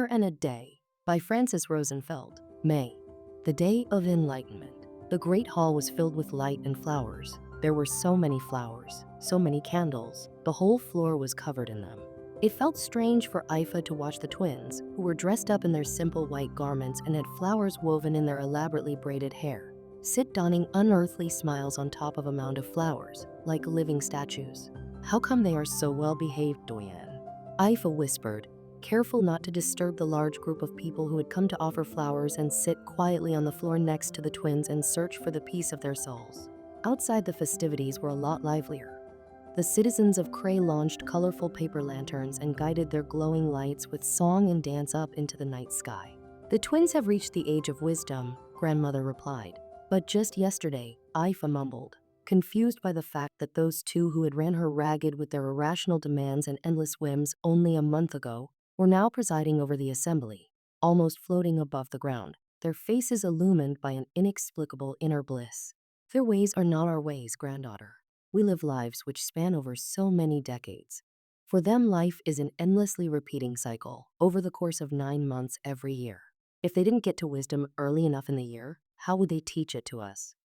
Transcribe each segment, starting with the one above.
and a Day by Francis Rosenfeld. May, the day of enlightenment. The great hall was filled with light and flowers. There were so many flowers, so many candles. The whole floor was covered in them. It felt strange for Aifa to watch the twins, who were dressed up in their simple white garments and had flowers woven in their elaborately braided hair, sit donning unearthly smiles on top of a mound of flowers, like living statues. "How come they are so well behaved, Doyen?" Aifa whispered, careful not to disturb the large group of people who had come to offer flowers and sit quietly on the floor next to the twins and search for the peace of their souls. Outside, the festivities were a lot livelier. The citizens of Cray launched colorful paper lanterns and guided their glowing lights with song and dance up into the night sky. "The twins have reached the age of wisdom," grandmother replied. But just yesterday, Aifa mumbled, confused by the fact that those two who had ran her ragged with their irrational demands and endless whims only a month ago were now presiding over the assembly, almost floating above the ground, their faces illumined by an inexplicable inner bliss. "Their ways are not our ways, granddaughter. We live lives which span over so many decades. For them, life is an endlessly repeating cycle over the course of 9 months every year. If they didn't get to wisdom early enough in the year, how would they teach it to us?"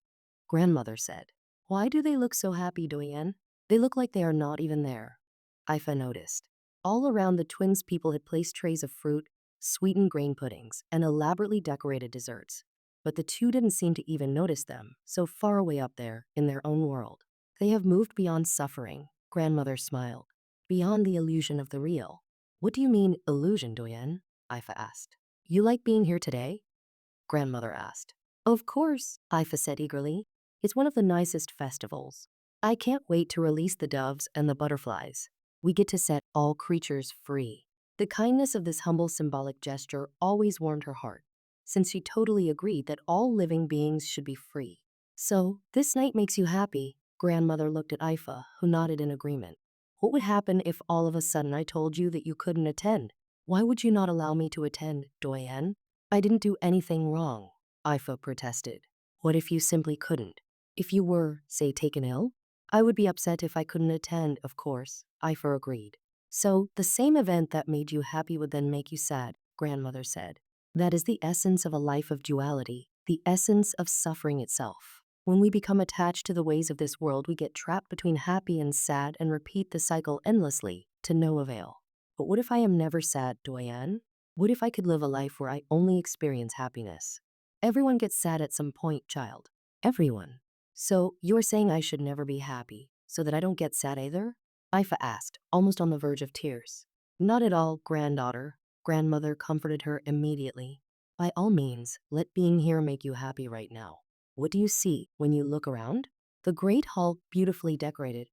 Grandmother said. "Why do they look so happy, Doyen? They look like they are not even there." Aifa noticed. All around the twins, people had placed trays of fruit, sweetened grain puddings, and elaborately decorated desserts. But the two didn't seem to even notice them, so far away up there in their own world. "They have moved beyond suffering," grandmother smiled. "Beyond the illusion of the real." "What do you mean, illusion, Doyen?" Aifa asked. "You like being here today?" grandmother asked. "Of course," Aifa said eagerly. "It's one of the nicest festivals. I can't wait to release the doves and the butterflies. We get to set all creatures free." The kindness of this humble symbolic gesture always warmed her heart, since she totally agreed that all living beings should be free. "So, this night makes you happy?" Grandmother looked at Aifa, who nodded in agreement. "What would happen if all of a sudden I told you that you couldn't attend? Why would you not allow me to attend, Doyen?" "I didn't do anything wrong," Aifa protested. "What if you simply couldn't? If you were, say, taken ill?" "I would be upset if I couldn't attend, of course," Aifa agreed. "So, the same event that made you happy would then make you sad," grandmother said. "That is the essence of a life of duality, the essence of suffering itself. When we become attached to the ways of this world, we get trapped between happy and sad and repeat the cycle endlessly, to no avail." "But what if I am never sad, Doyen? What if I could live a life where I only experience happiness?" "Everyone gets sad at some point, child. Everyone." "So, you're saying I should never be happy, so that I don't get sad either?" Aifa asked, almost on the verge of tears. "Not at all, granddaughter," grandmother comforted her immediately. "By all means, let being here make you happy right now. What do you see when you look around?" "The great hall, beautifully decorated,"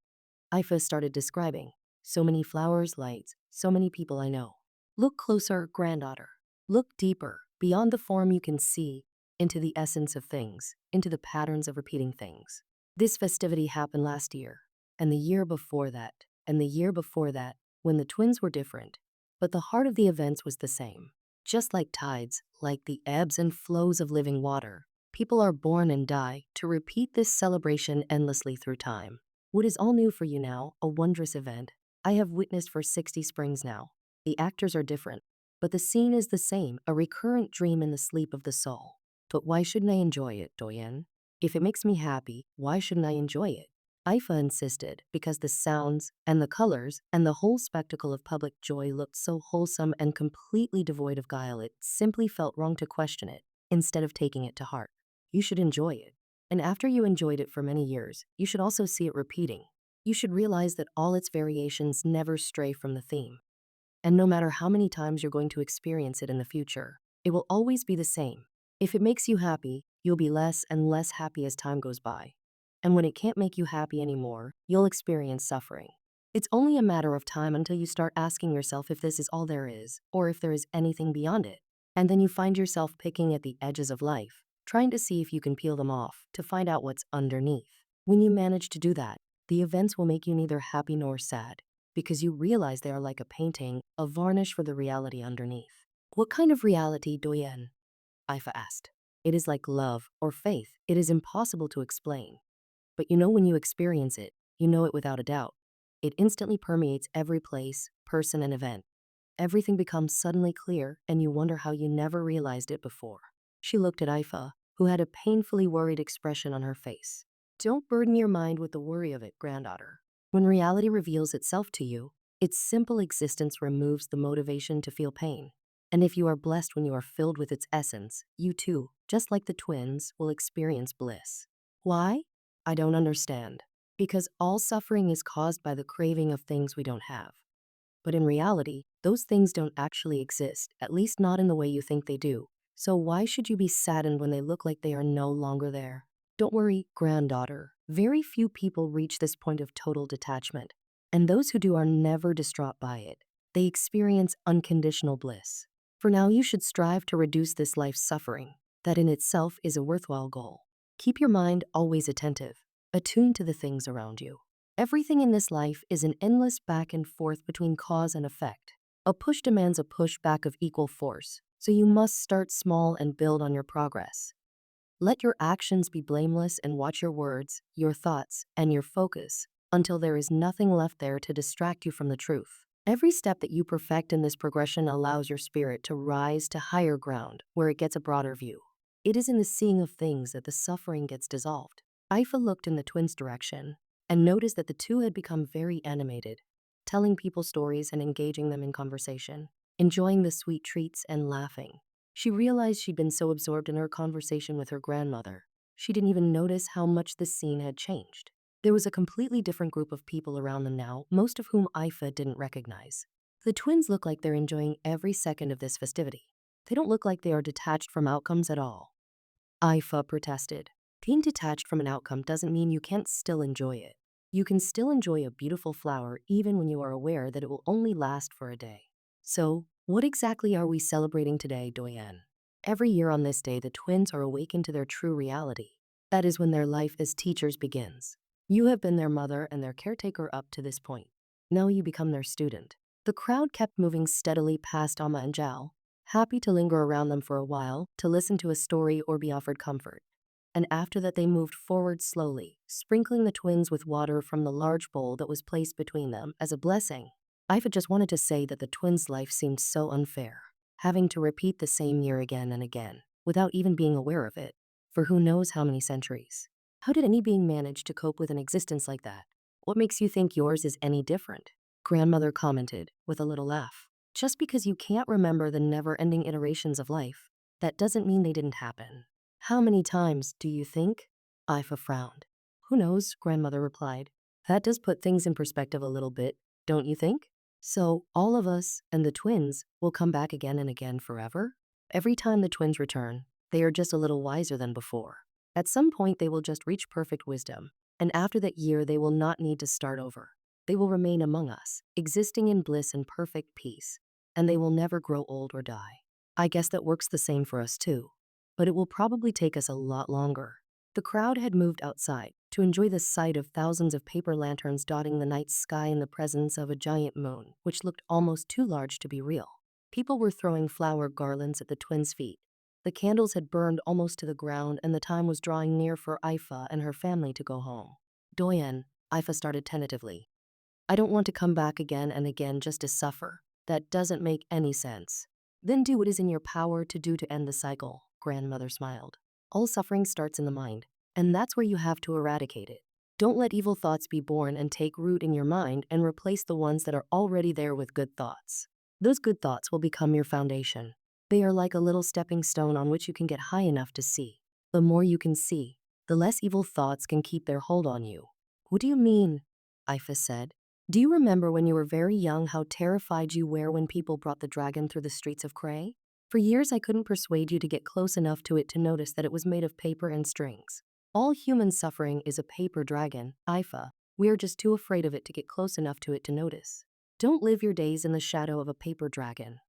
Aifa started describing. "So many flowers, lights, so many people I know." "Look closer, granddaughter. Look deeper, beyond the form you can see, into the essence of things, into the patterns of repeating things. This festivity happened last year, and the year before that, and the year before that, when the twins were different. But the heart of the events was the same. Just like tides, like the ebbs and flows of living water, people are born and die to repeat this celebration endlessly through time. What is all new for you now, a wondrous event, I have witnessed for 60 springs now. The actors are different, but the scene is the same, a recurrent dream in the sleep of the soul. But why shouldn't I enjoy it, Doyen? If it makes me happy, why shouldn't I enjoy it?" Aifa insisted, because the sounds and the colors and the whole spectacle of public joy looked so wholesome and completely devoid of guile it simply felt wrong to question it, instead of taking it to heart. "You should enjoy it. And after you enjoyed it for many years, you should also see it repeating. You should realize that all its variations never stray from the theme. And no matter how many times you're going to experience it in the future, it will always be the same. If it makes you happy, you'll be less and less happy as time goes by. And when it can't make you happy anymore, you'll experience suffering. It's only a matter of time until you start asking yourself if this is all there is, or if there is anything beyond it. And then you find yourself picking at the edges of life, trying to see if you can peel them off to find out what's underneath. When you manage to do that, the events will make you neither happy nor sad, because you realize they are like a painting, a varnish for the reality underneath." "What kind of reality, Doyen?" Aifa asked. "It is like love or faith. It is impossible to explain. But you know when you experience it, you know it without a doubt. It instantly permeates every place, person, and event. Everything becomes suddenly clear, and you wonder how you never realized it before. She looked at Aifa, who had a painfully worried expression on her face. Don't burden your mind with the worry of it, granddaughter. When reality reveals itself to you, its simple existence removes the motivation to feel pain. And if you are blessed when you are filled with its essence, you too, just like the twins, will experience bliss. Why? I don't understand. Because all suffering is caused by the craving of things we don't have. But in reality, those things don't actually exist, at least not in the way you think they do. So why should you be saddened when they look like they are no longer there? Don't worry, granddaughter. Very few people reach this point of total detachment. And those who do are never distraught by it. They experience unconditional bliss. For now, you should strive to reduce this life's suffering. That in itself is a worthwhile goal. Keep your mind always attentive, attuned to the things around you. Everything in this life is an endless back and forth between cause and effect. A push demands a push back of equal force, so you must start small and build on your progress. Let your actions be blameless and watch your words, your thoughts, and your focus until there is nothing left there to distract you from the truth. Every step that you perfect in this progression allows your spirit to rise to higher ground where it gets a broader view. It is in the seeing of things that the suffering gets dissolved. Aifa looked in the twins' direction and noticed that the two had become very animated, telling people stories and engaging them in conversation, enjoying the sweet treats and laughing. She realized she'd been so absorbed in her conversation with her grandmother, she didn't even notice how much the scene had changed. There was a completely different group of people around them now, most of whom Aifa didn't recognize. The twins look like they're enjoying every second of this festivity. They don't look like they are detached from outcomes at all. Aifa protested. Being detached from an outcome doesn't mean you can't still enjoy it. You can still enjoy a beautiful flower even when you are aware that it will only last for a day. So, what exactly are we celebrating today, Doyen? Every year on this day, the twins are awakened to their true reality. That is when their life as teachers begins. You have been their mother and their caretaker up to this point. Now you become their student. The crowd kept moving steadily past Amma and Zhao, happy to linger around them for a while, to listen to a story or be offered comfort. And after that they moved forward slowly, sprinkling the twins with water from the large bowl that was placed between them as a blessing. Aifa just wanted to say that the twins' life seemed so unfair, having to repeat the same year again and again, without even being aware of it, for who knows how many centuries. How did any being manage to cope with an existence like that? What makes you think yours is any different? Grandmother commented with a little laugh. Just because you can't remember the never-ending iterations of life, that doesn't mean they didn't happen. How many times do you think? Aifa frowned. Who knows, grandmother replied. That does put things in perspective a little bit, don't you think? So all of us and the twins will come back again and again forever? Every time the twins return, they are just a little wiser than before. At some point they will just reach perfect wisdom, and after that year they will not need to start over. They will remain among us, existing in bliss and perfect peace, and they will never grow old or die. I guess that works the same for us too. But it will probably take us a lot longer. The crowd had moved outside to enjoy the sight of thousands of paper lanterns dotting the night sky in the presence of a giant moon, which looked almost too large to be real. People were throwing flower garlands at the twins' feet. The candles had burned almost to the ground, and the time was drawing near for Aifa and her family to go home. Doyen, Aifa started tentatively. I don't want to come back again and again just to suffer. That doesn't make any sense. Then do what is in your power to do to end the cycle, grandmother smiled. All suffering starts in the mind, and that's where you have to eradicate it. Don't let evil thoughts be born and take root in your mind and replace the ones that are already there with good thoughts. Those good thoughts will become your foundation. They are like a little stepping stone on which you can get high enough to see. The more you can see, the less evil thoughts can keep their hold on you. What do you mean? Aifa said. Do you remember when you were very young how terrified you were when people brought the dragon through the streets of Cray? For years I couldn't persuade you to get close enough to it to notice that it was made of paper and strings. All human suffering is a paper dragon, Aifa. We are just too afraid of it to get close enough to it to notice. Don't live your days in the shadow of a paper dragon.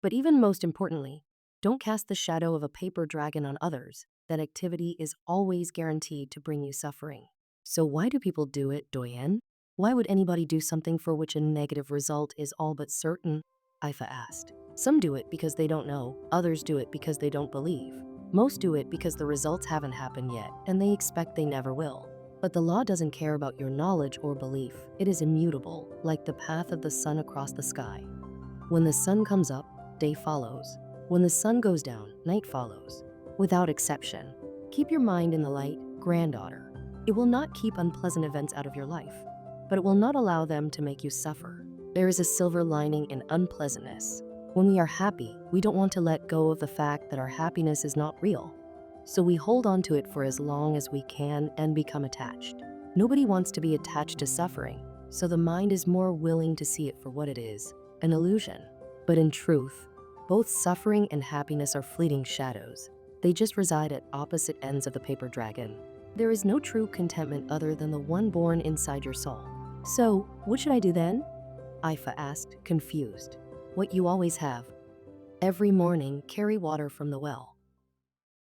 But even most importantly, don't cast the shadow of a paper dragon on others. That activity is always guaranteed to bring you suffering. So why do people do it, Doyen? Why would anybody do something for which a negative result is all but certain? Aifa asked. Some do it because they don't know, others do it because they don't believe. Most do it because the results haven't happened yet, and they expect they never will. But the law doesn't care about your knowledge or belief. It is immutable, like the path of the sun across the sky. When the sun comes up, day follows. When the sun goes down, night follows. Without exception. Keep your mind in the light, granddaughter. It will not keep unpleasant events out of your life, but it will not allow them to make you suffer. There is a silver lining in unpleasantness. When we are happy, we don't want to let go of the fact that our happiness is not real. So we hold on to it for as long as we can and become attached. Nobody wants to be attached to suffering, so the mind is more willing to see it for what it is, an illusion. But in truth, both suffering and happiness are fleeting shadows. They just reside at opposite ends of the paper dragon. There is no true contentment other than the one born inside your soul. So, what should I do then? Aifa asked, confused. What you always have. Every morning, carry water from the well.